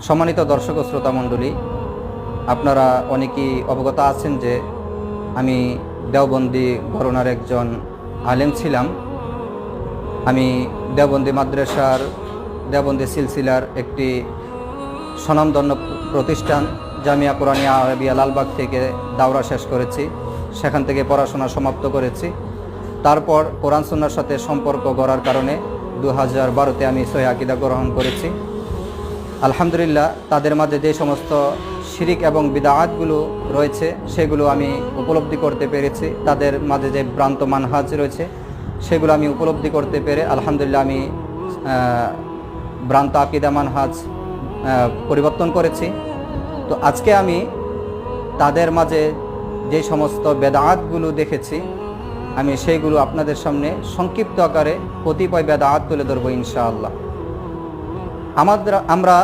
সম্মানিত দর্শক ও শ্রোতা মণ্ডলী, আপনারা অনেকেই অবগত আছেন যে আমি দেওবন্দি ঘরানার একজন আলেম ছিলাম। আমি দেওবন্দি মাদ্রাসার দেওবন্দি সিলসিলার একটি স্বনামধন্য প্রতিষ্ঠান জামিয়া কুরআনিয়া আরবিয়া লালবাগ থেকে দাওরা শেষ করেছি। সেখান থেকে পড়াশোনা সমাপ্ত করেছি। তারপর কোরআন সুন্নাহর সাথে সম্পর্ক গড়ার কারণে 2012-তে আমি সহিহ আকীদা গ্রহণ করেছি। আলহামদুলিল্লাহ, তাদের মাঝে যে সমস্ত শিরিক এবং বিদআতগুলো রয়েছে সেগুলো আমি উপলব্ধি করতে পেরেছি। তাদের মাঝে যে ভ্রান্ত মানহাজ রয়েছে সেগুলো আমি উপলব্ধি করতে পেরে আলহামদুলিল্লাহ আমি ভ্রান্ত আকীদা মানহাজ পরিবর্তন করেছি। তো আজকে আমি তাদের মাঝে যে সমস্ত বেদাআতগুলো দেখেছি আমি সেইগুলো আপনাদের সামনে সংক্ষিপ্ত আকারে কতিপয় বেদাআত তুলে ধরবো ইনশাআল্লাহ। আমরা